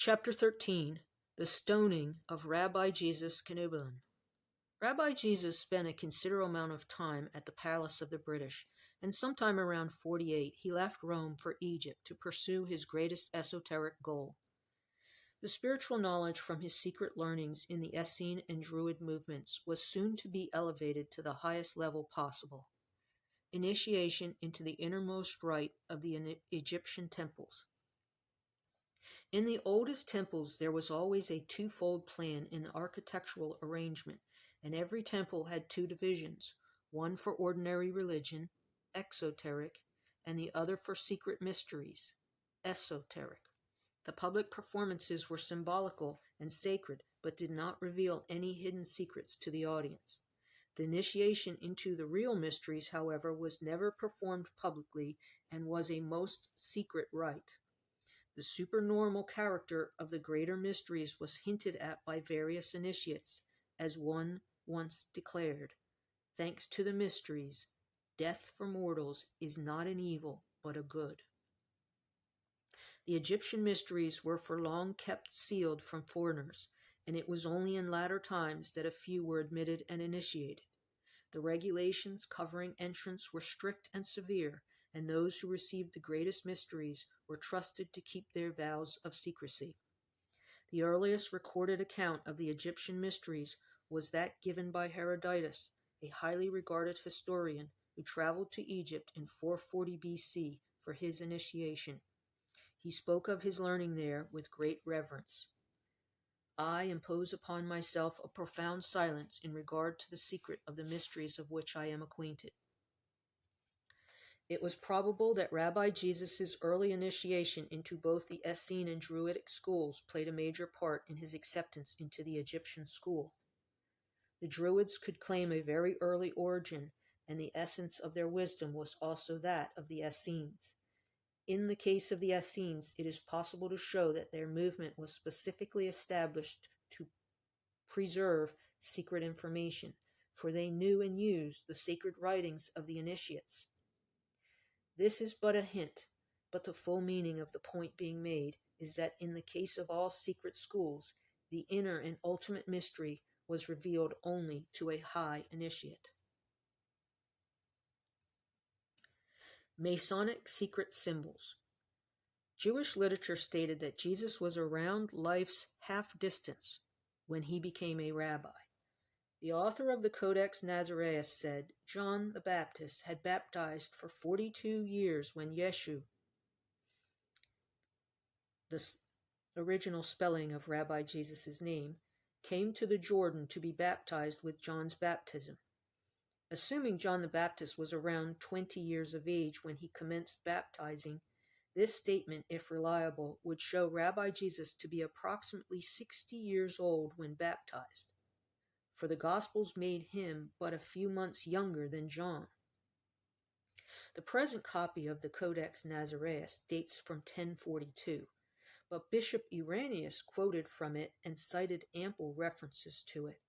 Chapter 13. The Stoning of Rabbi Jesus Knubbelen. Rabbi Jesus spent a considerable amount of time at the palace of the British, and sometime around 48 he left Rome for Egypt to pursue his greatest esoteric goal. The spiritual knowledge from his secret learnings in the Essene and Druid movements was soon to be elevated to the highest level possible: initiation into the innermost rite of the Egyptian temples. In the oldest temples there was always a twofold plan in the architectural arrangement, and every temple had two divisions, one for ordinary religion, exoteric, and the other for secret mysteries, esoteric. The public performances were symbolical and sacred, but did not reveal any hidden secrets to the audience. The initiation into the real mysteries, however, was never performed publicly and was a most secret rite. The supernormal character of the greater mysteries was hinted at by various initiates, as one once declared, "Thanks to the mysteries, death for mortals is not an evil, but a good." The Egyptian mysteries were for long kept sealed from foreigners, and it was only in latter times that a few were admitted and initiated. The regulations covering entrance were strict and severe, and those who received the greatest mysteries were trusted to keep their vows of secrecy. The earliest recorded account of the Egyptian mysteries was that given by Herodotus, a highly regarded historian who traveled to Egypt in 440 BC for his initiation. He spoke of his learning there with great reverence. "I impose upon myself a profound silence in regard to the secret of the mysteries of which I am acquainted." It was probable that Rabbi Jesus' early initiation into both the Essene and Druidic schools played a major part in his acceptance into the Egyptian school. The Druids could claim a very early origin, and the essence of their wisdom was also that of the Essenes. In the case of the Essenes, it is possible to show that their movement was specifically established to preserve secret information, for they knew and used the sacred writings of the initiates. This is but a hint, but the full meaning of the point being made is that in the case of all secret schools, the inner and ultimate mystery was revealed only to a high initiate. Masonic secret symbols. Jewish literature stated that Jesus was around life's half distance when he became a rabbi. The author of the Codex Nazareus said John the Baptist had baptized for 42 years when Yeshu, the original spelling of Rabbi Jesus' name, came to the Jordan to be baptized with John's baptism. Assuming John the Baptist was around 20 years of age when he commenced baptizing, this statement, if reliable, would show Rabbi Jesus to be approximately 60 years old when baptized, for the Gospels made him but a few months younger than John. The present copy of the Codex Nazareus dates from 1042, but Bishop Irenaeus quoted from it and cited ample references to it.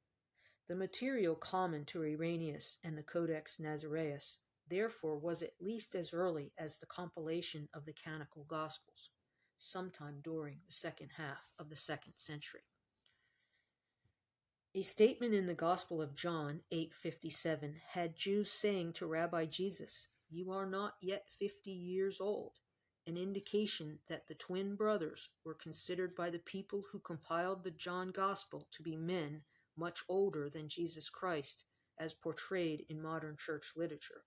The material common to Irenaeus and the Codex Nazareus therefore was at least as early as the compilation of the canonical Gospels, sometime during the second half of the 2nd century. A statement in the Gospel of John 8:57 had Jews saying to Rabbi Jesus, "You are not yet 50 years old," an indication that the twin brothers were considered by the people who compiled the John Gospel to be men much older than Jesus Christ, as portrayed in modern church literature.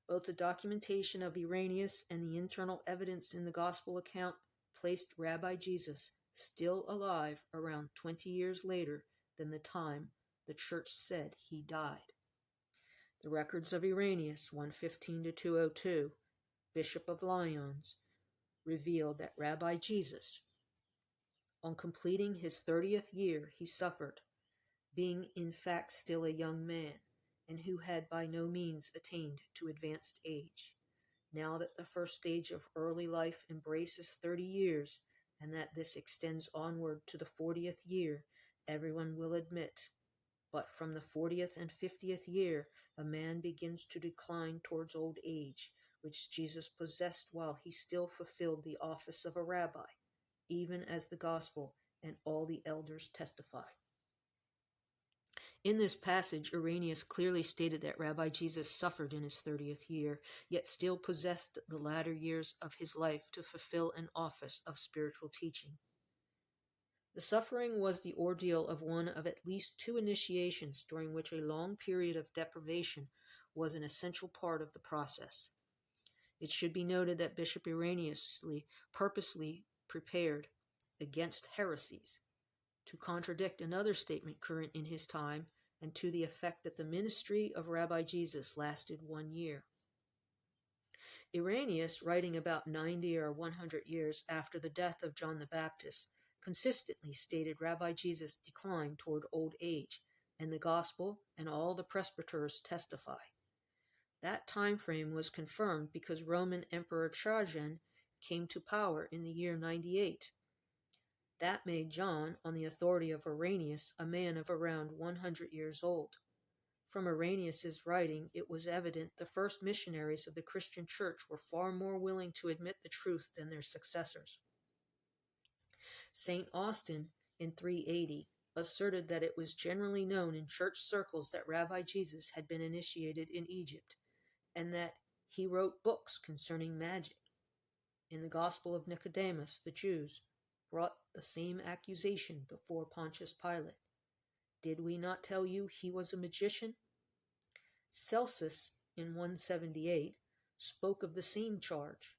Both the documentation of Irenaeus and the internal evidence in the Gospel account placed Rabbi Jesus still alive around 20 years later than the time the church said he died. The records of Irenaeus, 115-202, Bishop of Lyons, revealed that Rabbi Jesus, on completing his 30th year, he suffered, being in fact still a young man, and who had by no means attained to advanced age. Now that the first stage of early life embraces 30 years, and that this extends onward to the 40th year, everyone will admit. But from the 40th and 50th year, a man begins to decline towards old age, which Jesus possessed while he still fulfilled the office of a rabbi, even as the gospel and all the elders testify. In this passage, Irenaeus clearly stated that Rabbi Jesus suffered in his 30th year, yet still possessed the latter years of his life to fulfill an office of spiritual teaching. The suffering was the ordeal of one of at least two initiations during which a long period of deprivation was an essential part of the process. It should be noted that Bishop Irenaeus purposely prepared against heresies to contradict another statement current in his time and to the effect that the ministry of Rabbi Jesus lasted 1 year. Irenaeus, writing about 90 or 100 years after the death of John the Baptist, consistently stated Rabbi Jesus' decline toward old age, and the gospel and all the presbyters testify. That time frame was confirmed because Roman Emperor Trajan came to power in the year 98. That made John, on the authority of Irenaeus, a man of around 100 years old. From Irenaeus' writing, it was evident the first missionaries of the Christian church were far more willing to admit the truth than their successors. St. Austin, in 380, asserted that it was generally known in church circles that Rabbi Jesus had been initiated in Egypt, and that he wrote books concerning magic. In the Gospel of Nicodemus, the Jews brought the same accusation before Pontius Pilate. Did we not tell you he was a magician? Celsus, in 178, spoke of the same charge.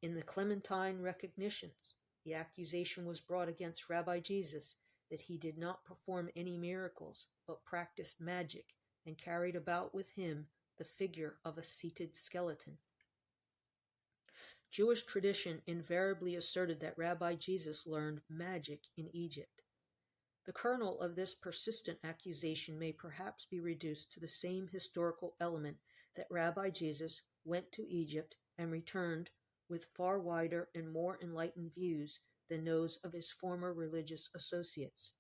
In the Clementine Recognitions, the accusation was brought against Rabbi Jesus that he did not perform any miracles, but practiced magic and carried about with him the figure of a seated skeleton. Jewish tradition invariably asserted that Rabbi Jesus learned magic in Egypt. The kernel of this persistent accusation may perhaps be reduced to the same historical element that Rabbi Jesus went to Egypt and returned with far wider and more enlightened views than those of his former religious associates.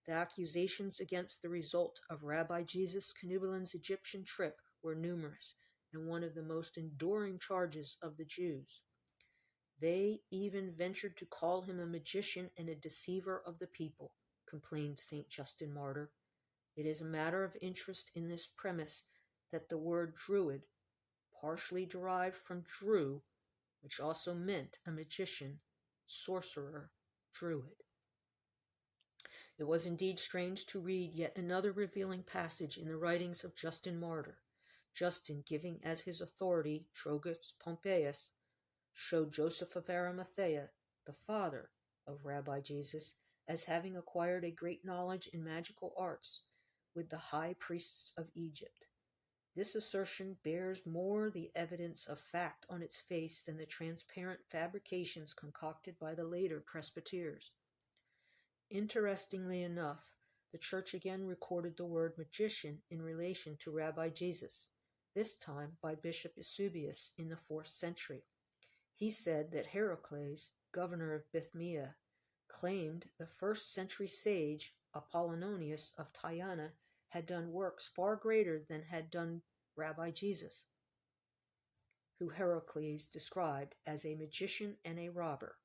The accusations against the result of Rabbi Jesus Knubelin's Egyptian trip were numerous and one of the most enduring charges of the Jews. They even ventured to call him a magician and a deceiver of the people, complained St. Justin Martyr. It is a matter of interest in this premise that the word Druid, partially derived from Drew, which also meant a magician, sorcerer, Druid. It was indeed strange to read yet another revealing passage in the writings of Justin Martyr. Justin, giving as his authority Trogus Pompeius, showed Joseph of Arimathea, the father of Rabbi Jesus, as having acquired a great knowledge in magical arts with the high priests of Egypt. This assertion bears more the evidence of fact on its face than the transparent fabrications concocted by the later presbyters. Interestingly enough, the church again recorded the word magician in relation to Rabbi Jesus, this time by Bishop Eusebius in the 4th century. He said that Heracles, governor of Bithynia, claimed the 1st century sage Apollonius of Tyana had done works far greater than had done Rabbi Jesus, who Heracles described as a magician and a robber.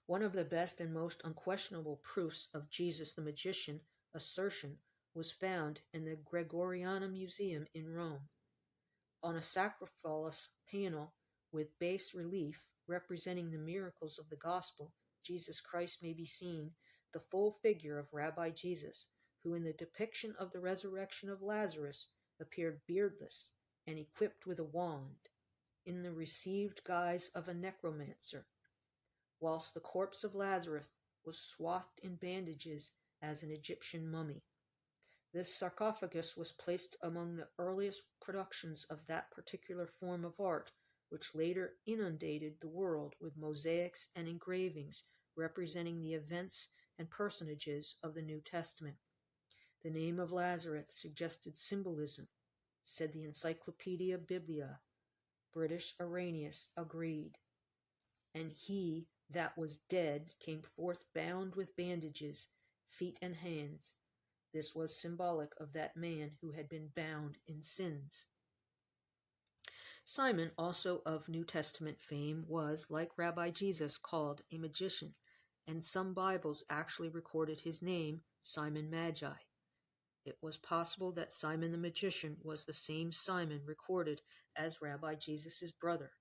One of the best and most unquestionable proofs of Jesus the magician assertion was found in the Gregoriana Museum in Rome. On a sarcophagus panel with bas relief representing the miracles of the gospel, Jesus Christ may be seen the full figure of Rabbi Jesus, who in the depiction of the resurrection of Lazarus appeared beardless and equipped with a wand, in the received guise of a necromancer, whilst the corpse of Lazarus was swathed in bandages as an Egyptian mummy. This sarcophagus was placed among the earliest productions of that particular form of art, which later inundated the world with mosaics and engravings representing the events and personages of the New Testament. The name of Lazarus suggested symbolism, said the Encyclopedia Biblia. British Irenaeus agreed. And he that was dead came forth bound with bandages, feet and hands. This was symbolic of that man who had been bound in sins. Simon, also of New Testament fame, was, like Rabbi Jesus, called a magician, and some Bibles actually recorded his name, Simon Magi. It was possible that Simon the magician was the same Simon recorded as Rabbi Jesus' brother,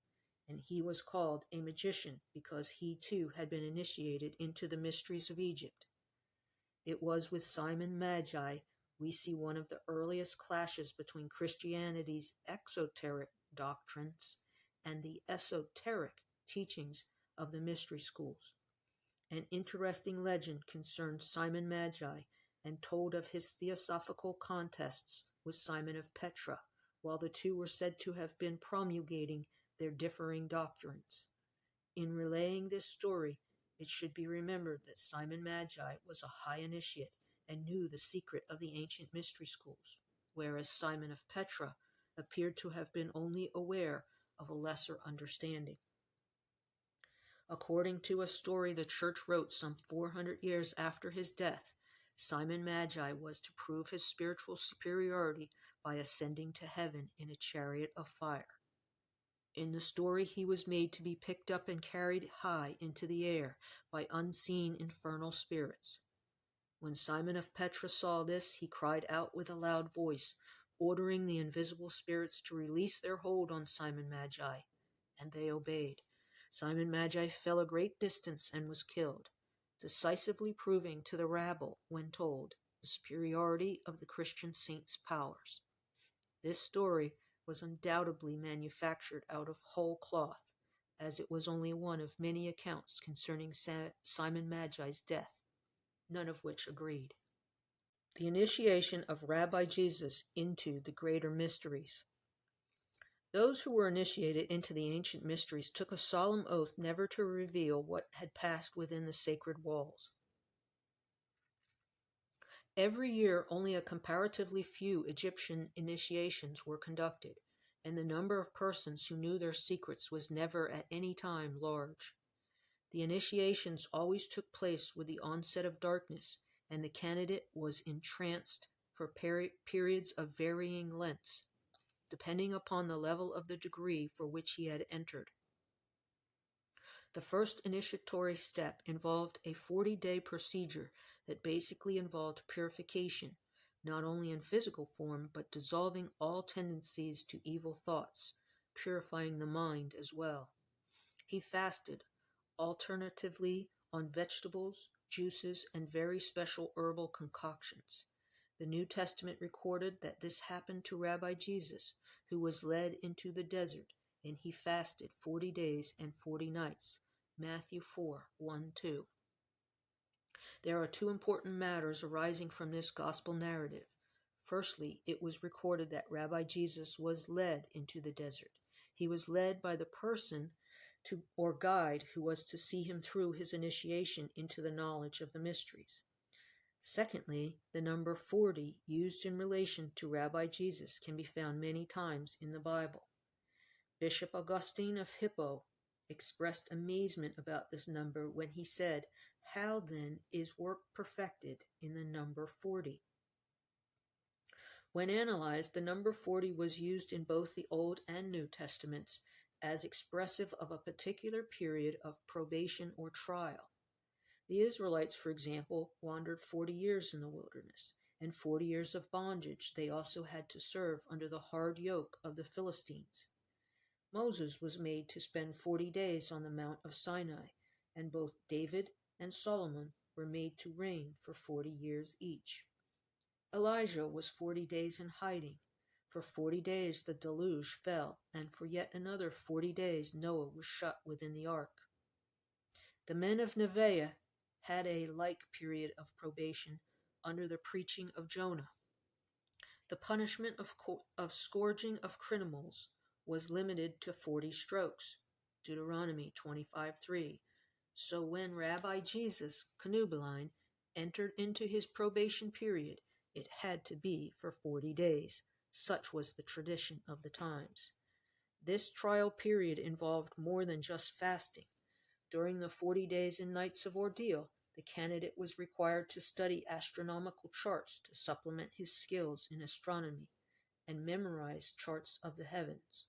and he was called a magician because he too had been initiated into the mysteries of Egypt. It was with Simon Magi we see one of the earliest clashes between Christianity's exoteric doctrines and the esoteric teachings of the mystery schools. An interesting legend concerned Simon Magi and told of his theosophical contests with Simon of Petra, while the two were said to have been promulgating their differing doctrines. In relaying this story, it should be remembered that Simon Magi was a high initiate and knew the secret of the ancient mystery schools, whereas Simon of Petra appeared to have been only aware of a lesser understanding. According to a story the Church wrote some 400 years after his death, Simon Magi was to prove his spiritual superiority by ascending to heaven in a chariot of fire. In the story, he was made to be picked up and carried high into the air by unseen infernal spirits. When Simon of Petra saw this, he cried out with a loud voice, ordering the invisible spirits to release their hold on Simon Magi, and they obeyed. Simon Magi fell a great distance and was killed, decisively proving to the rabble, when told, the superiority of the Christian saints' powers. This story was undoubtedly manufactured out of whole cloth, as it was only one of many accounts concerning Simon Magi's death, none of which agreed. The initiation of Rabbi Jesus into the greater mysteries. Those who were initiated into the ancient mysteries took a solemn oath never to reveal what had passed within the sacred walls. Every year, only a comparatively few Egyptian initiations were conducted, and the number of persons who knew their secrets was never at any time large. The initiations always took place with the onset of darkness, and the candidate was entranced for periods of varying lengths, depending upon the level of the degree for which he had entered. The first initiatory step involved a 40-day procedure that basically involved purification, not only in physical form, but dissolving all tendencies to evil thoughts, purifying the mind as well. He fasted, alternatively on vegetables, juices, and very special herbal concoctions. The New Testament recorded that this happened to Rabbi Jesus, who was led into the desert, and he fasted 40 days and 40 nights. Matthew 4:1-2. There are two important matters arising from this gospel narrative. Firstly, it was recorded that Rabbi Jesus was led into the desert. He was led by the person or guide who was to see him through his initiation into the knowledge of the mysteries. Secondly, the number 40 used in relation to Rabbi Jesus can be found many times in the Bible. Bishop Augustine of Hippo expressed amazement about this number when he said, "How then is work perfected in the number 40? When analyzed, the number 40 was used in both the Old and New Testaments as expressive of a particular period of probation or trial. The Israelites, for example, wandered 40 years in the wilderness, and 40 years of bondage they also had to serve under the hard yoke of the Philistines. Moses was made to spend 40 days on the Mount of Sinai, and both David and Solomon were made to reign for 40 years each. Elijah was 40 days in hiding. For 40 days the deluge fell, and for yet another 40 days Noah was shut within the ark. The men of Nineveh had a like period of probation under the preaching of Jonah. The punishment of scourging of criminals was limited to 40 strokes, Deuteronomy 25:3. So when Rabbi Jesus Knubeline entered into his probation period, it had to be for 40 days. Such was the tradition of the times. This trial period involved more than just fasting. During the 40 days and nights of ordeal, the candidate was required to study astronomical charts to supplement his skills in astronomy and memorize charts of the heavens.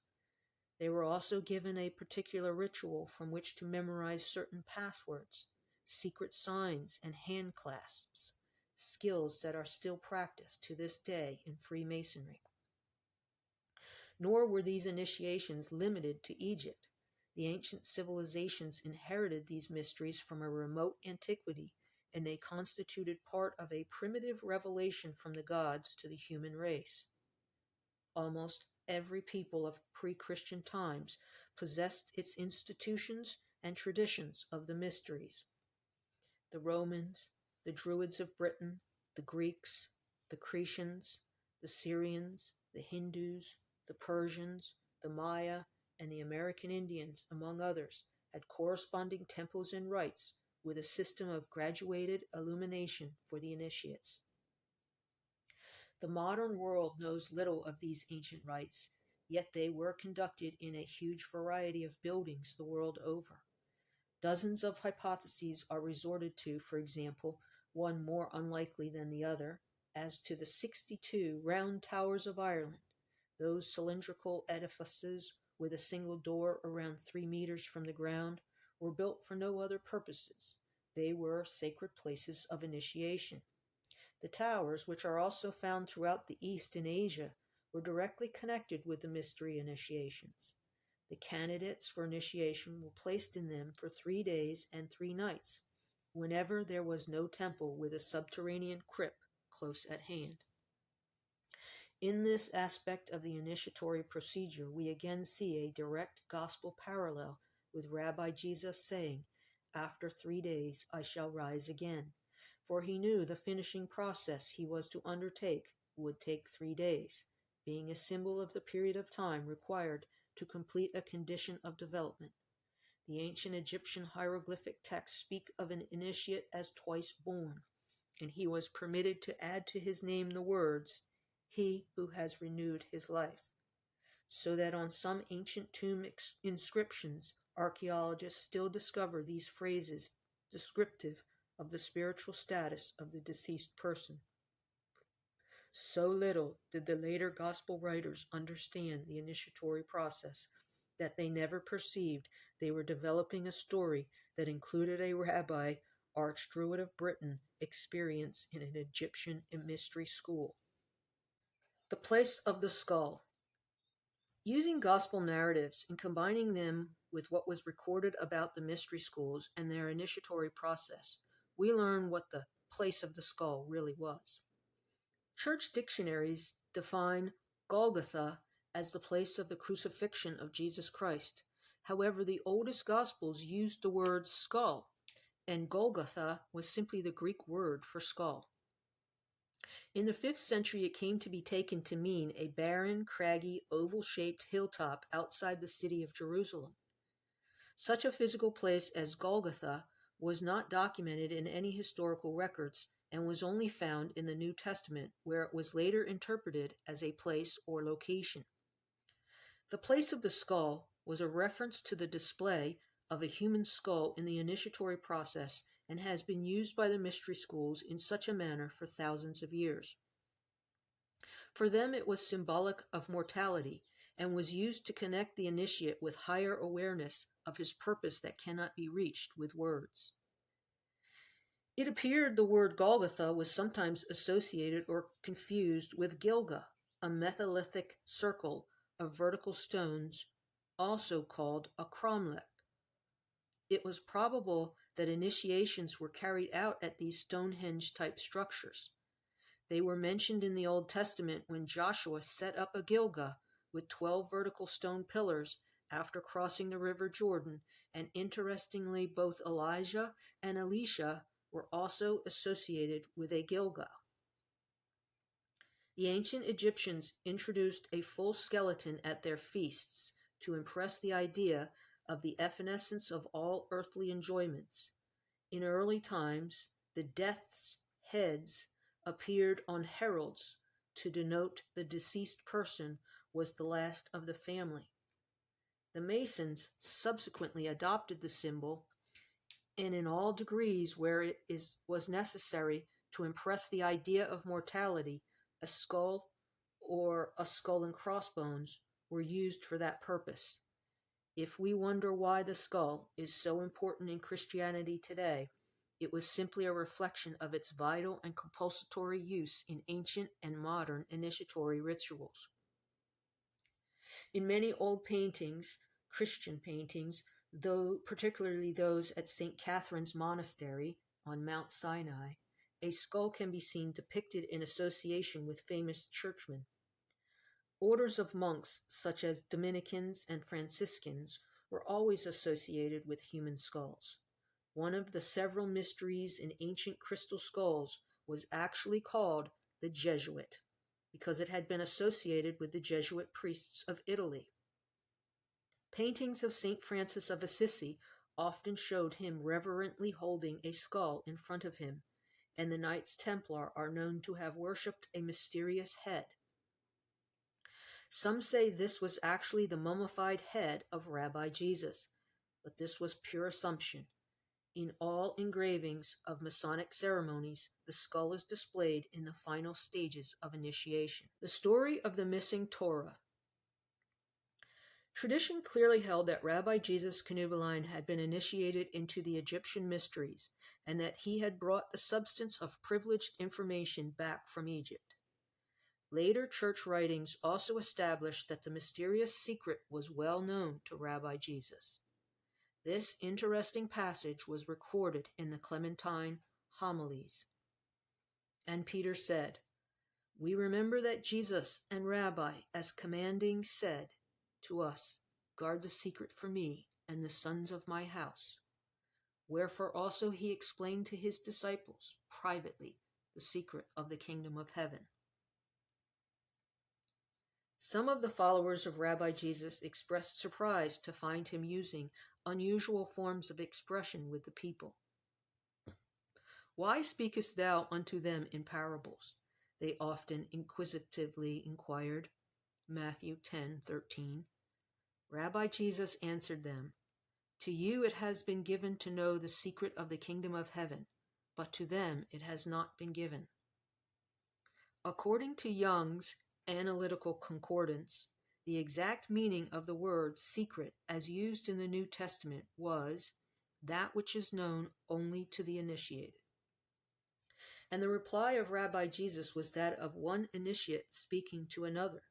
They were also given a particular ritual from which to memorize certain passwords, secret signs, and hand clasps, skills that are still practiced to this day in Freemasonry. Nor were these initiations limited to Egypt. The ancient civilizations inherited these mysteries from a remote antiquity, and they constituted part of a primitive revelation from the gods to the human race. Almost every people of pre-Christian times possessed its institutions and traditions of the mysteries. The Romans, the Druids of Britain, the Greeks, the Cretans, the Syrians, the Hindus, the Persians, the Maya, and the American Indians, among others, had corresponding temples and rites with a system of graduated illumination for the initiates. The modern world knows little of these ancient rites, yet they were conducted in a huge variety of buildings the world over. Dozens of hypotheses are resorted to, for example, one more unlikely than the other, as to the 62 round towers of Ireland, those cylindrical edifices with a single door around 3 meters from the ground, were built for no other purposes. They were sacred places of initiation. The towers, which are also found throughout the East and Asia, were directly connected with the mystery initiations. The candidates for initiation were placed in them for 3 days and 3 nights, whenever there was no temple with a subterranean crypt close at hand. In this aspect of the initiatory procedure, we again see a direct gospel parallel with Rabbi Jesus saying, "After 3 days I shall rise again," for he knew the finishing process he was to undertake would take 3 days, being a symbol of the period of time required to complete a condition of development. The ancient Egyptian hieroglyphic texts speak of an initiate as twice born, and he was permitted to add to his name the words, "He who has renewed his life," so that on some ancient tomb inscriptions, archaeologists still discover these phrases descriptive of the spiritual status of the deceased person. So little did the later gospel writers understand the initiatory process that they never perceived they were developing a story that included a rabbi, archdruid of Britain, experience in an Egyptian mystery school. The place of the skull. Using gospel narratives and combining them with what was recorded about the mystery schools and their initiatory process, we learn what the place of the skull really was. Church dictionaries define Golgotha as the place of the crucifixion of Jesus Christ. However, the oldest Gospels used the word skull, and Golgotha was simply the Greek word for skull. In the 5th century, it came to be taken to mean a barren, craggy, oval-shaped hilltop outside the city of Jerusalem. Such a physical place as Golgotha was not documented in any historical records and was only found in the New Testament, where it was later interpreted as a place or location. The place of the skull was a reference to the display of a human skull in the initiatory process and has been used by the mystery schools in such a manner for thousands of years. For them, it was symbolic of mortality and was used to connect the initiate with higher awareness of his purpose that cannot be reached with words. It appeared the word Golgotha was sometimes associated or confused with Gilga, a metallithic circle of vertical stones, also called a cromlech. It was probable that initiations were carried out at these Stonehenge-type structures. They were mentioned in the Old Testament when Joshua set up a Gilga with 12 vertical stone pillars after crossing the river Jordan, and interestingly, both Elijah and Elisha were also associated with a Gilgal. The ancient Egyptians introduced a full skeleton at their feasts to impress the idea of the evanescence of all earthly enjoyments. In early times, the death's heads appeared on heralds to denote the deceased person was the last of the family. The Masons subsequently adopted the symbol, and in all degrees where it was necessary to impress the idea of mortality, a skull or a skull and crossbones were used for that purpose. If we wonder why the skull is so important in Christianity today, it was simply a reflection of its vital and compulsory use in ancient and modern initiatory rituals. In many old paintings, Christian paintings, though particularly those at St. Catherine's Monastery on Mount Sinai, a skull can be seen depicted in association with famous churchmen. Orders of monks, such as Dominicans and Franciscans, were always associated with human skulls. One of the several mysteries in ancient crystal skulls was actually called the Jesuit, because it had been associated with the Jesuit priests of Italy. Paintings of St. Francis of Assisi often showed him reverently holding a skull in front of him, and the Knights Templar are known to have worshipped a mysterious head. Some say this was actually the mummified head of Rabbi Jesus, but this was pure assumption. In all engravings of Masonic ceremonies, the skull is displayed in the final stages of initiation. The story of the missing Torah. Tradition clearly held that Rabbi Jesus Knubbelein had been initiated into the Egyptian mysteries, and that he had brought the substance of privileged information back from Egypt. Later church writings also established that the mysterious secret was well known to Rabbi Jesus. This interesting passage was recorded in the Clementine Homilies. And Peter said, "We remember that Jesus and Rabbi, as commanding, said to us, 'Guard the secret for me and the sons of my house.' Wherefore also he explained to his disciples privately the secret of the kingdom of heaven." Some of the followers of Rabbi Jesus expressed surprise to find him using unusual forms of expression with the people. "Why speakest thou unto them in parables?" they often inquisitively inquired. Matthew 10:13. Rabbi Jesus answered them, "To you it has been given to know the secret of the kingdom of heaven, but to them it has not been given." According to Young's Analytical Concordance, the exact meaning of the word secret as used in the New Testament was that which is known only to the initiated. And the reply of Rabbi Jesus was that of one initiate speaking to another.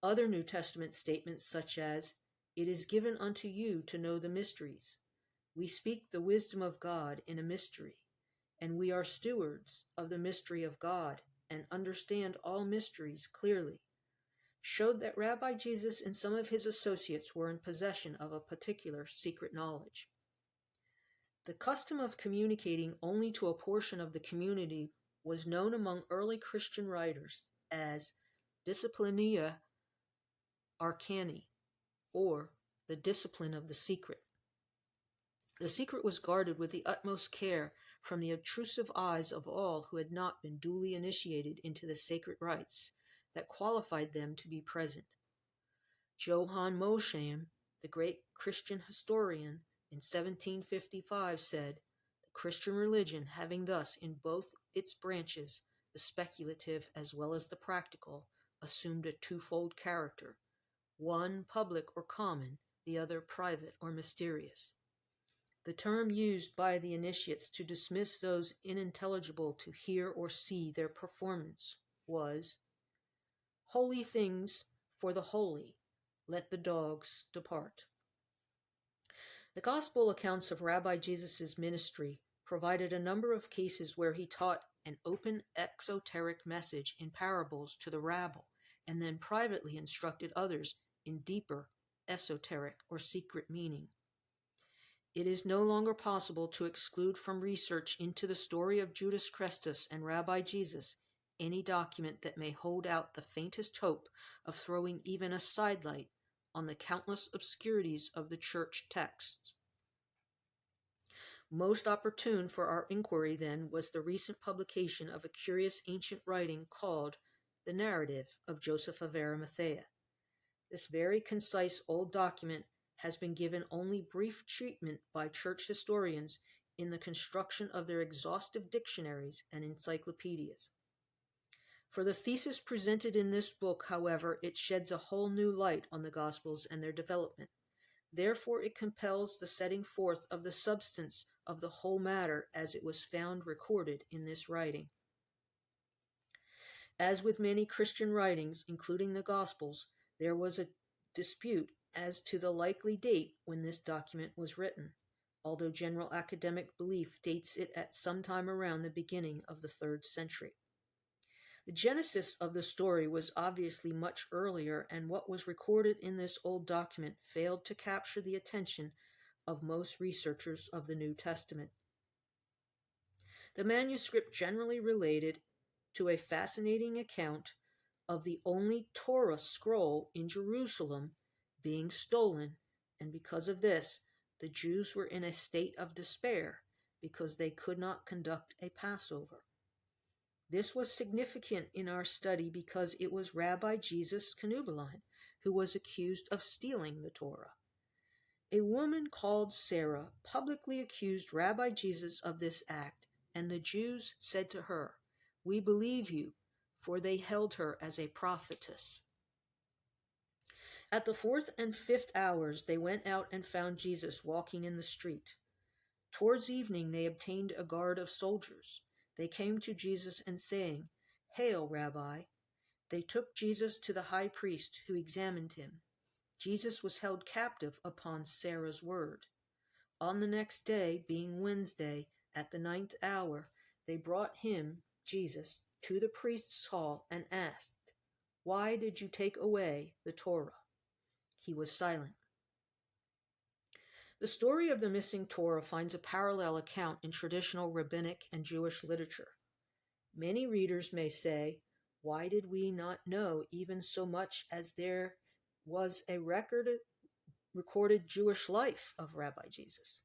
Other New Testament statements such as, "It is given unto you to know the mysteries. We speak the wisdom of God in a mystery, and we are stewards of the mystery of God and understand all mysteries clearly," showed that Rabbi Jesus and some of his associates were in possession of a particular secret knowledge. The custom of communicating only to a portion of the community was known among early Christian writers as disciplinia arcani, or the discipline of the secret. The secret was guarded with the utmost care from the obtrusive eyes of all who had not been duly initiated into the sacred rites that qualified them to be present. Johann Mosheim, the great Christian historian, in 1755 said, "The Christian religion, having thus in both its branches, the speculative as well as the practical, assumed a twofold character, one public or common, the other private or mysterious." The term used by the initiates to dismiss those unintelligible to hear or see their performance was, "Holy things for the holy, let the dogs depart." The Gospel accounts of Rabbi Jesus' ministry provided a number of cases where he taught an open exoteric message in parables to the rabble, and then privately instructed others in deeper esoteric or secret meaning. It is no longer possible to exclude from research into the story of Judas Christus and Rabbi Jesus any document that may hold out the faintest hope of throwing even a sidelight on the countless obscurities of the church texts. Most opportune for our inquiry, then, was the recent publication of a curious ancient writing called The Narrative of Joseph of Arimathea. This very concise old document has been given only brief treatment by church historians in the construction of their exhaustive dictionaries and encyclopedias. For the thesis presented in this book, however, it sheds a whole new light on the Gospels and their development. Therefore it compels the setting forth of the substance of the whole matter as it was found recorded in this writing. As with many Christian writings, including the Gospels, there was a dispute as to the likely date when this document was written, although general academic belief dates it at some time around the beginning of the 3rd century. The genesis of the story was obviously much earlier, and what was recorded in this old document failed to capture the attention of most researchers of the New Testament. The manuscript generally related to a fascinating account of the only Torah scroll in Jerusalem being stolen, and because of this, the Jews were in a state of despair because they could not conduct a Passover. This was significant in our study because it was Rabbi Jesus Knuebelein who was accused of stealing the Torah. A woman called Sarah publicly accused Rabbi Jesus of this act, and the Jews said to her, "We believe you," for they held her as a prophetess. At the 4th and 5th hours they went out and found Jesus walking in the street. Towards evening they obtained a guard of soldiers. They came to Jesus and saying, "Hail, Rabbi!" They took Jesus to the high priest, who examined him. Jesus was held captive upon Sarah's word. On the next day, being Wednesday, at the 9th hour, they brought him, Jesus, to the priest's hall and asked, "Why did you take away the Torah?" He was silent. The story of the missing Torah finds a parallel account in traditional rabbinic and Jewish literature. Many readers may say, why did we not know even so much as there was a recorded Jewish life of Rabbi Jesus?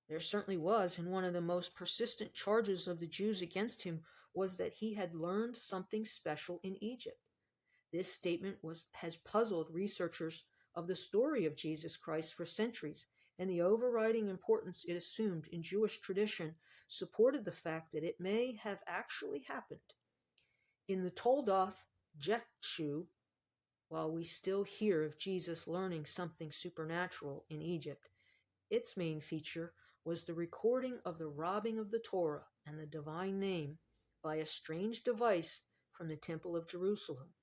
There certainly was, and one of the most persistent charges of the Jews against him was that he had learned something special in Egypt. This statement has puzzled researchers of the story of Jesus Christ for centuries, and the overriding importance it assumed in Jewish tradition supported the fact that it may have actually happened. In the Toldoth Jekshu, while we still hear of Jesus learning something supernatural in Egypt, its main feature was the recording of the robbing of the Torah and the divine name by a strange device from the Temple of Jerusalem.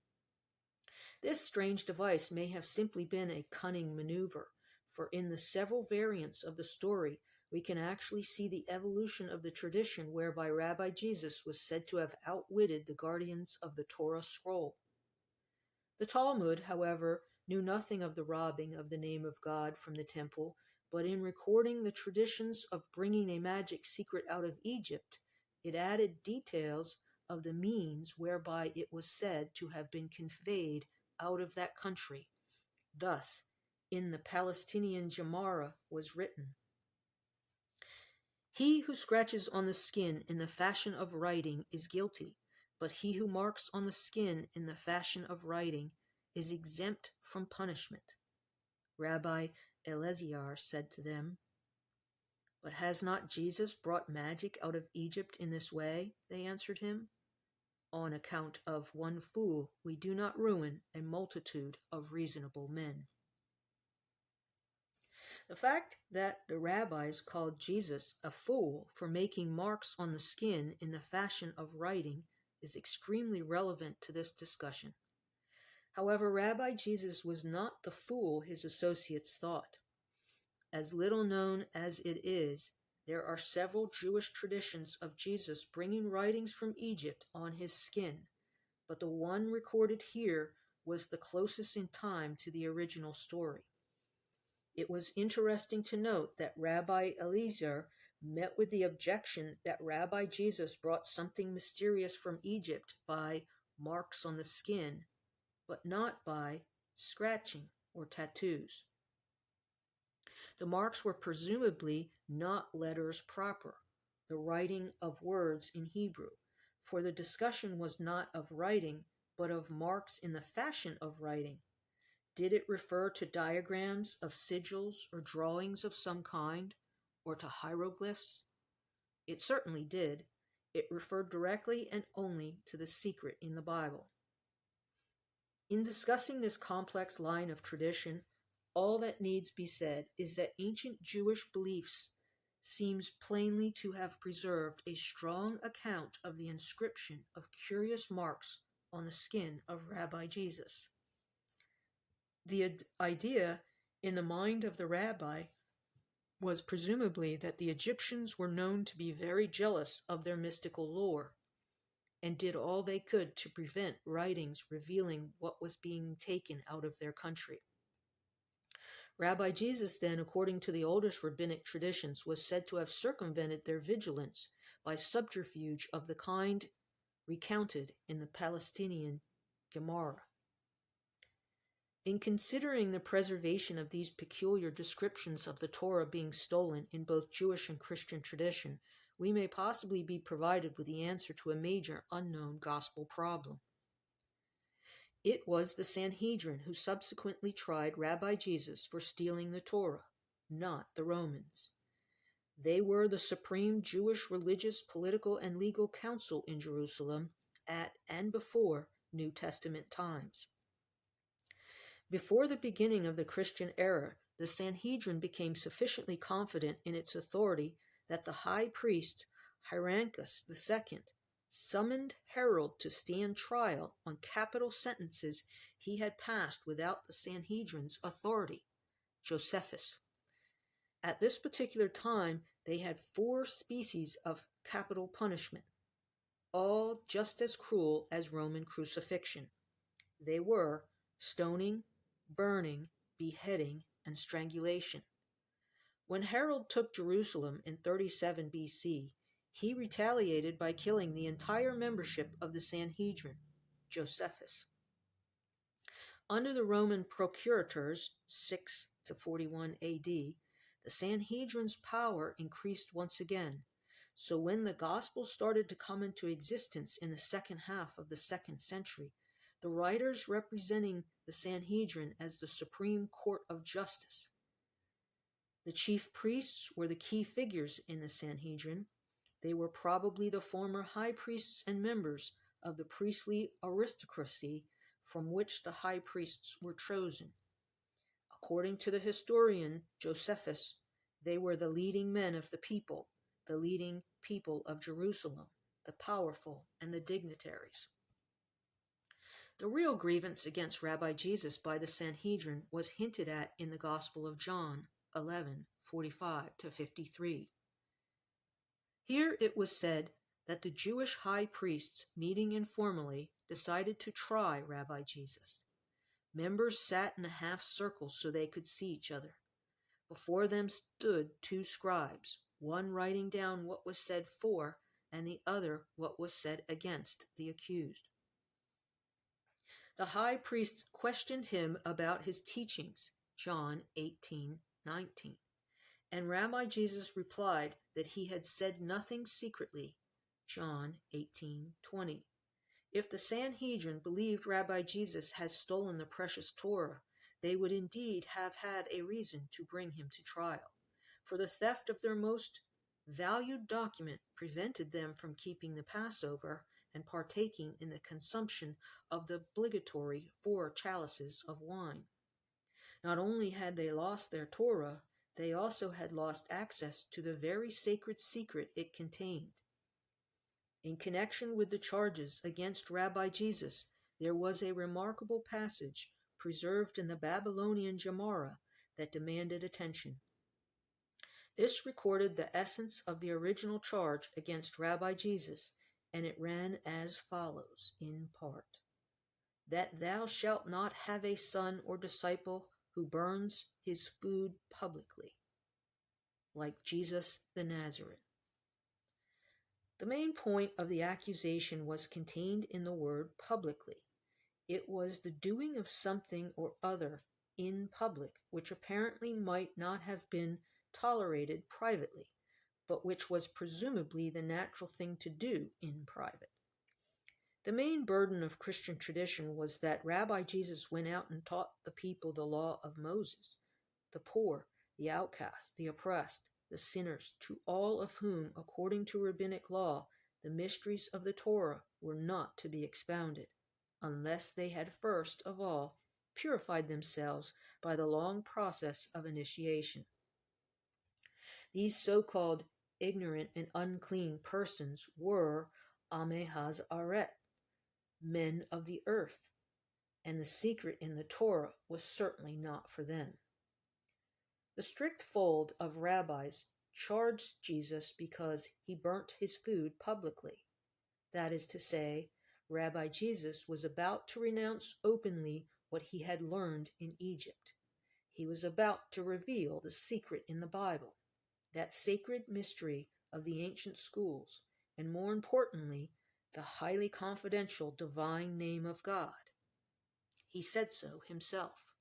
This strange device may have simply been a cunning maneuver, for in the several variants of the story, we can actually see the evolution of the tradition whereby Rabbi Jesus was said to have outwitted the guardians of the Torah scroll. The Talmud, however, knew nothing of the robbing of the name of God from the temple, but in recording the traditions of bringing a magic secret out of Egypt, it added details of the means whereby it was said to have been conveyed out of that country. Thus, in the Palestinian Gemara was written, "He who scratches on the skin in the fashion of writing is guilty, but he who marks on the skin in the fashion of writing is exempt from punishment." Rabbi Eleazar said to them, "But has not Jesus brought magic out of Egypt in this way?" They answered him, "On account of one fool we do not ruin a multitude of reasonable men." The fact that the rabbis called Jesus a fool for making marks on the skin in the fashion of writing is extremely relevant to this discussion. However, Rabbi Jesus was not the fool his associates thought. As little known as it is, there are several Jewish traditions of Jesus bringing writings from Egypt on his skin, but the one recorded here was the closest in time to the original story. It was interesting to note that Rabbi Eleazar met with the objection that Rabbi Jesus brought something mysterious from Egypt by marks on the skin, but not by scratching or tattoos. The marks were presumably not letters proper, the writing of words in Hebrew, for the discussion was not of writing, but of marks in the fashion of writing. Did it refer to diagrams of sigils or drawings of some kind, or to hieroglyphs? It certainly did. It referred directly and only to the secret in the Bible. In discussing this complex line of tradition, All that needs be said is that ancient Jewish beliefs seems plainly to have preserved a strong account of the inscription of curious marks on the skin of Rabbi Jesus. The idea in the mind of the rabbi was presumably that the Egyptians were known to be very jealous of their mystical lore, and did all they could to prevent writings revealing what was being taken out of their country. Rabbi Jesus, then, according to the oldest rabbinic traditions, was said to have circumvented their vigilance by subterfuge of the kind recounted in the Palestinian Gemara. In considering the preservation of these peculiar descriptions of the Torah being stolen in both Jewish and Christian tradition, we may possibly be provided with the answer to a major unknown gospel problem. It was the Sanhedrin who subsequently tried Rabbi Jesus for stealing the Torah, not the Romans. They were the supreme Jewish religious, political, and legal council in Jerusalem at and before New Testament times. Before the beginning of the Christian era, the Sanhedrin became sufficiently confident in its authority that the high priest Hyrcanus II summoned Herod to stand trial on capital sentences he had passed without the Sanhedrin's authority, Josephus. At this particular time, they had 4 species of capital punishment, all just as cruel as Roman crucifixion. They were stoning, burning, beheading, and strangulation. When Herod took Jerusalem in 37 BC, he retaliated by killing the entire membership of the Sanhedrin, Josephus. Under the Roman procurators, 6 to 41 AD, the Sanhedrin's power increased once again. So when the gospel started to come into existence in the second half of the 2nd century, the writers representing the Sanhedrin as the supreme court of justice. The chief priests were the key figures in the Sanhedrin. They were probably the former high priests and members of the priestly aristocracy from which the high priests were chosen. According to the historian Josephus, they were the leading men of the people of Jerusalem, the powerful and the dignitaries. The real grievance against Rabbi Jesus by the Sanhedrin was hinted at in the Gospel of John 11:45-53. Here it was said that the Jewish high priests, meeting informally, decided to try Rabbi Jesus. Members sat in a half circle so they could see each other. Before them stood 2 scribes, one writing down what was said for and the other what was said against the accused. The high priest questioned him about his teachings, John 18:19, and Rabbi Jesus replied that he had said nothing secretly, John 18:20. If the Sanhedrin believed Rabbi Jesus had stolen the precious Torah, they would indeed have had a reason to bring him to trial, for the theft of their most valued document prevented them from keeping the Passover and partaking in the consumption of the obligatory 4 chalices of wine. Not only had they lost their Torah, they also had lost access to the very sacred secret it contained. In connection with the charges against Rabbi Jesus, there was a remarkable passage preserved in the Babylonian Gemara that demanded attention. This recorded the essence of the original charge against Rabbi Jesus, and it ran as follows in part: that thou shalt not have a son or disciple who burns his food publicly, like Jesus the Nazarene. The main point of the accusation was contained in the word publicly. It was the doing of something or other in public, which apparently might not have been tolerated privately, but which was presumably the natural thing to do in private. The main burden of Christian tradition was that Rabbi Jesus went out and taught the people the law of Moses, the poor, the outcast, the oppressed, the sinners, to all of whom, according to rabbinic law, the mysteries of the Torah were not to be expounded, unless they had first of all purified themselves by the long process of initiation. These so-called ignorant and unclean persons were Amehaz-aret, men of the earth, and the secret in the Torah was certainly not for them. The strict fold of rabbis charged Jesus because he burnt his food publicly. That is to say, Rabbi Jesus was about to renounce openly what he had learned in Egypt. He was about to reveal the secret in the Bible, that sacred mystery of the ancient schools, and more importantly, the highly confidential divine name of God. He said so himself.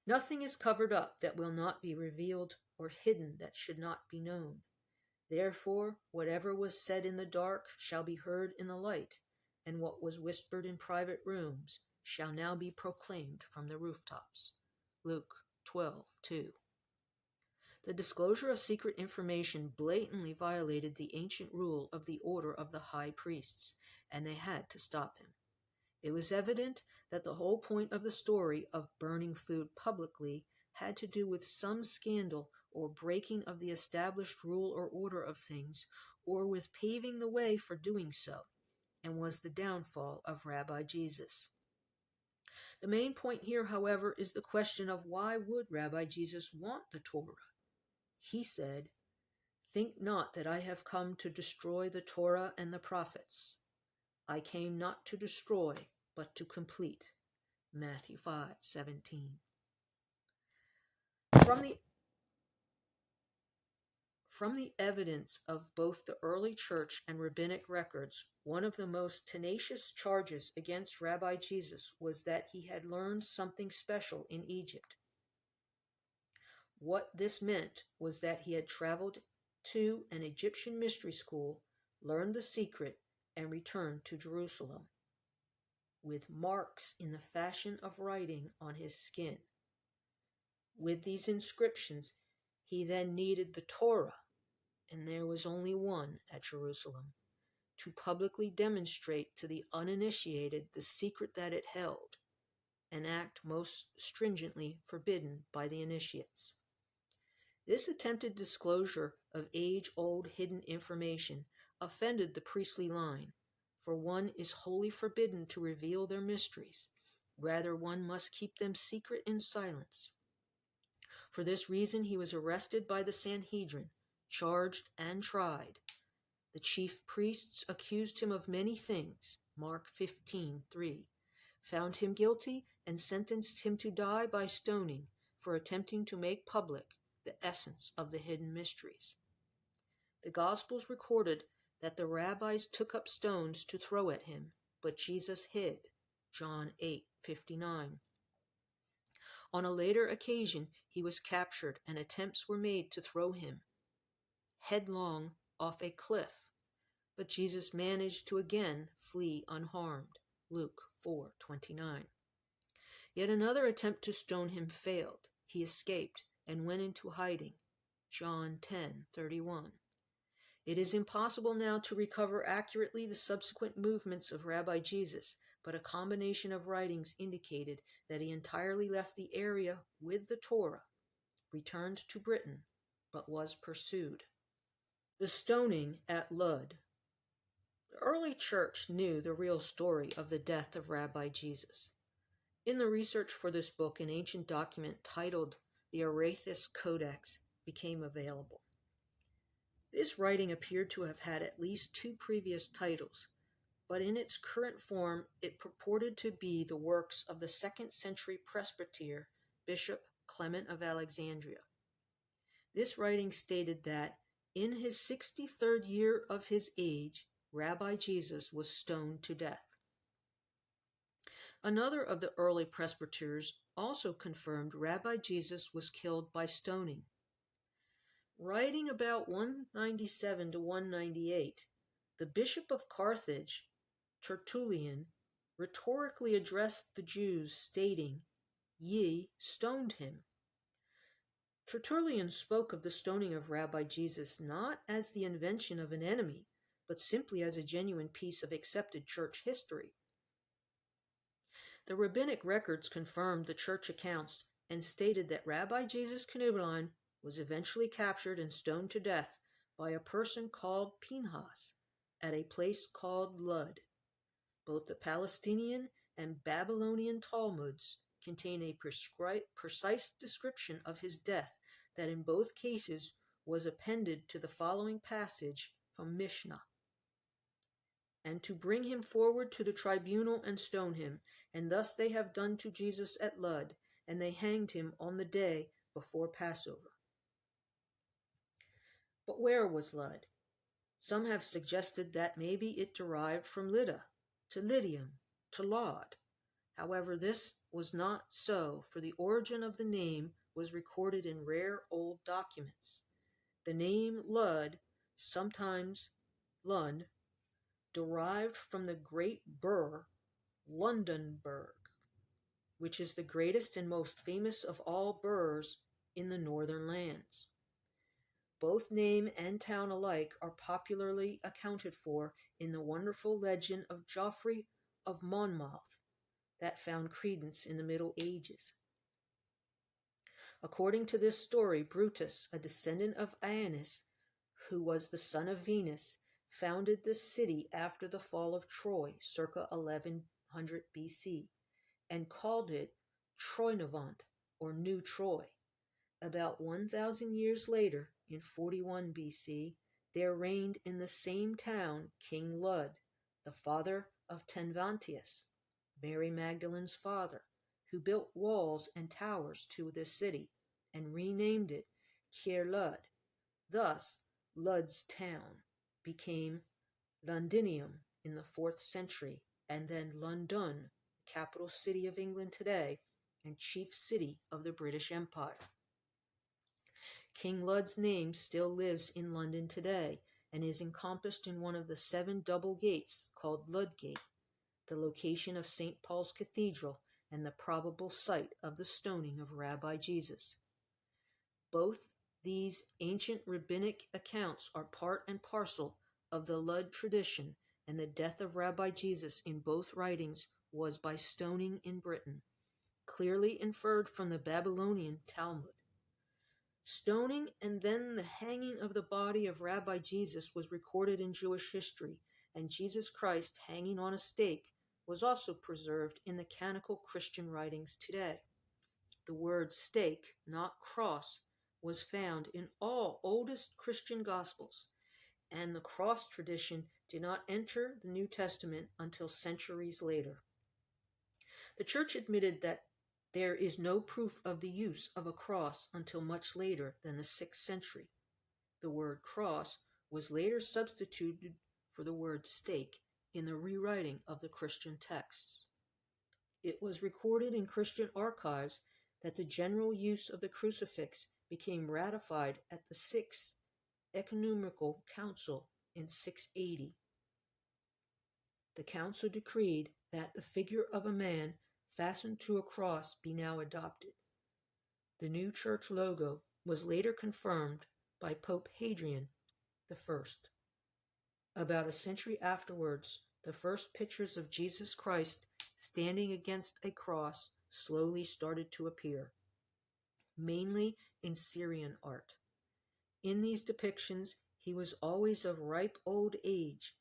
Nothing is covered up that will not be revealed, or hidden that should not be known. Therefore, whatever was said in the dark shall be heard in the light, and what was whispered in private rooms shall now be proclaimed from the rooftops. Luke 12:2. The disclosure of secret information blatantly violated the ancient rule of the order of the high priests, and they had to stop him. It was evident that the whole point of the story of burning food publicly had to do with some scandal or breaking of the established rule or order of things, or with paving the way for doing so, and was the downfall of Rabbi Jesus. The main point here, however, is the question of why would Rabbi Jesus want the Torah? He said, "Think not that I have come to destroy the Torah and the prophets. I came not to destroy, but to complete." Matthew 5:17. From the evidence of both the early church and rabbinic records, one of the most tenacious charges against Rabbi Jesus was that he had learned something special in Egypt. What this meant was that he had traveled to an Egyptian mystery school, learned the secret, and returned to Jerusalem, with marks in the fashion of writing on his skin. With these inscriptions, he then needed the Torah, and there was only one at Jerusalem, to publicly demonstrate to the uninitiated the secret that it held, an act most stringently forbidden by the initiates. This attempted disclosure of age-old hidden information offended the priestly line, for one is wholly forbidden to reveal their mysteries. Rather, one must keep them secret in silence. For this reason, he was arrested by the Sanhedrin, charged and tried. The chief priests accused him of many things, Mark 15:3, found him guilty, and sentenced him to die by stoning for attempting to make public the essence of the hidden mysteries. The Gospels recorded that the rabbis took up stones to throw at him, but Jesus hid, John 8:59. On a later occasion, he was captured, and attempts were made to throw him headlong off a cliff, but Jesus managed to again flee unharmed, Luke 4:29. Yet another attempt to stone him failed. He escaped and went into hiding, John 10:31. It is impossible now to recover accurately the subsequent movements of Rabbi Jesus, but a combination of writings indicated that he entirely left the area with the Torah, returned to Britain, but was pursued. The stoning at Lud. The early church knew the real story of the death of Rabbi Jesus. In the research for this book, an ancient document titled the Arathis Codex became available. This writing appeared to have had at least two previous titles, but in its current form it purported to be the works of the 2nd century presbyter Bishop Clement of Alexandria. This writing stated that in his 63rd year of his age, Rabbi Jesus was stoned to death. Another of the early presbyters also confirmed Rabbi Jesus was killed by stoning. Writing about 197 to 198, the Bishop of Carthage, Tertullian, rhetorically addressed the Jews, stating, "Ye stoned him." Tertullian spoke of the stoning of Rabbi Jesus not as the invention of an enemy, but simply as a genuine piece of accepted church history. The rabbinic records confirmed the church accounts and stated that Rabbi Jesus Knubblein was eventually captured and stoned to death by a person called Pinhas at a place called Lud. Both the Palestinian and Babylonian Talmuds contain a precise description of his death that in both cases was appended to the following passage from Mishnah. And to bring him forward to the tribunal and stone him, and thus they have done to Jesus at Lud, and they hanged him on the day before Passover. But where was Lud? Some have suggested that maybe it derived from Lydda, to Lydium, to Laud. However, this was not so, for the origin of the name was recorded in rare old documents. The name Lud, sometimes Lund, derived from the great burh, Londonburg, which is the greatest and most famous of all burhs in the northern lands. Both name and town alike are popularly accounted for in the wonderful legend of Geoffrey of Monmouth that found credence in the Middle Ages. According to this story, Brutus, a descendant of Aeneas, who was the son of Venus, founded this city after the fall of Troy, circa 1100 BC, and called it Troynovant, or New Troy. About 1,000 years later, in 41 BC, there reigned in the same town King Lud, the father of Tenvantius, Mary Magdalene's father, who built walls and towers to this city and renamed it Caer Lud. Thus, Lud's town became Londinium in the 4th century, and then London, capital city of England today and chief city of the British Empire. King Lud's name still lives in London today and is encompassed in one of the 7 double gates called Ludgate, the location of St. Paul's Cathedral and the probable site of the stoning of Rabbi Jesus. Both these ancient rabbinic accounts are part and parcel of the Lud tradition, and the death of Rabbi Jesus in both writings was by stoning in Britain, clearly inferred from the Babylonian Talmud. Stoning and then the hanging of the body of Rabbi Jesus was recorded in Jewish history, and Jesus Christ hanging on a stake was also preserved in the canonical Christian writings today. The word stake, not cross, was found in all oldest Christian Gospels, and the cross tradition did not enter the New Testament until centuries later. The Church admitted that there is no proof of the use of a cross until much later than the 6th century. The word cross was later substituted for the word stake in the rewriting of the Christian texts. It was recorded in Christian archives that the general use of the crucifix became ratified at the 6th Ecumenical Council in 680. The council decreed that the figure of a man fastened to a cross be now adopted. The new church logo was later confirmed by Pope Hadrian I. About a century afterwards, the first pictures of Jesus Christ standing against a cross slowly started to appear, mainly in Syrian art. In these depictions, he was always of ripe old age,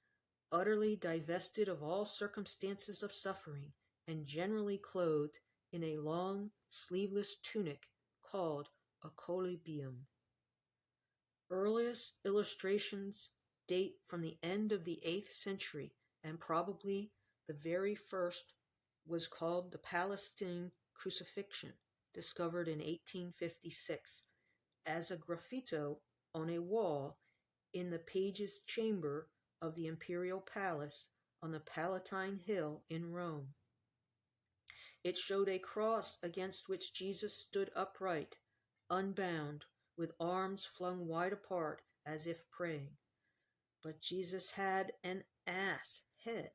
utterly divested of all circumstances of suffering, and generally clothed in a long, sleeveless tunic called a colubium. Earliest illustrations date from the end of the 8th century, and probably the very first was called the Palestine Crucifixion, discovered in 1856, as a graffito on a wall in the page's chamber of the imperial palace on the Palatine Hill in Rome. It showed a cross against which Jesus stood upright, unbound, with arms flung wide apart as if praying. But Jesus had an ass head.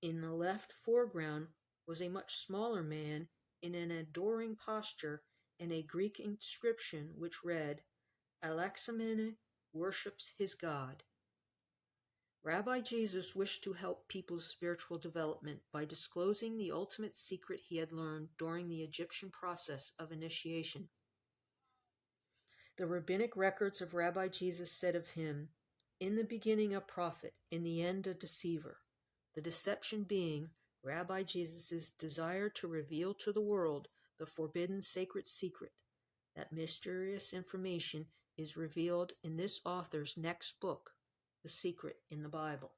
In the left foreground was a much smaller man in an adoring posture and a Greek inscription which read, Alexamene worships his God. Rabbi Jesus wished to help people's spiritual development by disclosing the ultimate secret he had learned during the Egyptian process of initiation. The rabbinic records of Rabbi Jesus said of him, "In the beginning a prophet, in the end a deceiver," the deception being Rabbi Jesus' desire to reveal to the world the forbidden sacred secret. That mysterious information is revealed in this author's next book, The Secret in the Bible.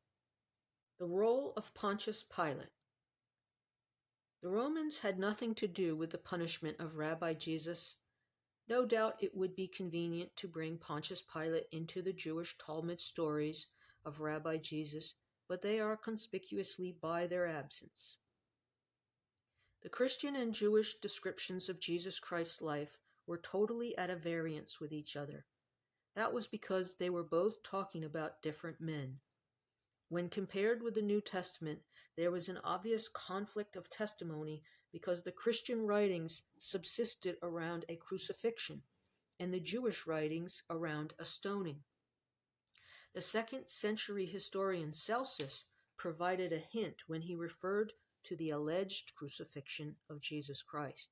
The role of Pontius Pilate. The Romans had nothing to do with the punishment of Rabbi Jesus. No doubt it would be convenient to bring Pontius Pilate into the Jewish Talmud stories of Rabbi Jesus, but they are conspicuously by their absence. The Christian and Jewish descriptions of Jesus Christ's life were totally at a variance with each other. That was because they were both talking about different men. When compared with the New Testament, there was an obvious conflict of testimony because the Christian writings subsisted around a crucifixion and the Jewish writings around a stoning. The 2nd century historian Celsus provided a hint when he referred to the alleged crucifixion of Jesus Christ.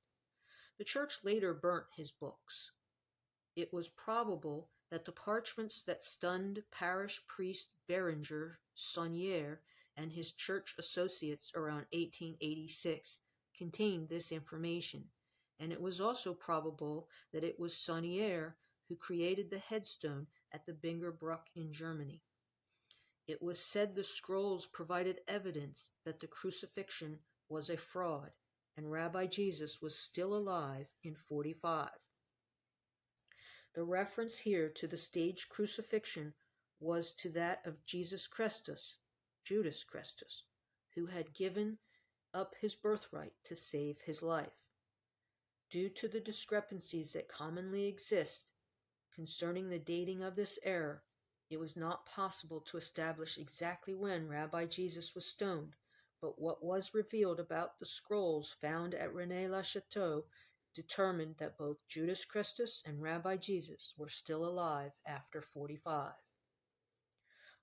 The church later burnt his books. It was probable that the parchments that stunned parish priest Berenger Saunier and his church associates around 1886 contained this information, and it was also probable that it was Saunier who created the headstone at the Bingerbruck in Germany. It was said the scrolls provided evidence that the crucifixion was a fraud, and Rabbi Jesus was still alive in 45. The reference here to the staged crucifixion was to that of Jesus Christus, Judas Christus, who had given up his birthright to save his life. Due to the discrepancies that commonly exist concerning the dating of this error, it was not possible to establish exactly when Rabbi Jesus was stoned, but what was revealed about the scrolls found at Rennes-le-Château determined that both Judas Christus and Rabbi Jesus were still alive after 45.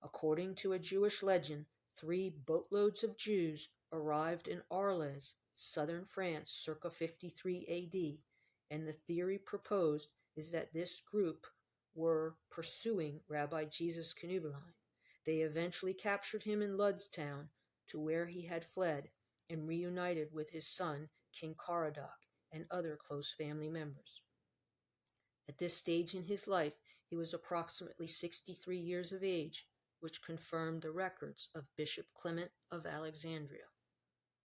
According to a Jewish legend, 3 boatloads of Jews arrived in Arles, southern France, circa 53 AD, and the theory proposed is that this group were pursuing Rabbi Jesus Canubelline. They eventually captured him in Ludstown, to where he had fled, and reunited with his son, King Caradoc, and other close family members. At this stage in his life, he was approximately 63 years of age, which confirmed the records of Bishop Clement of Alexandria.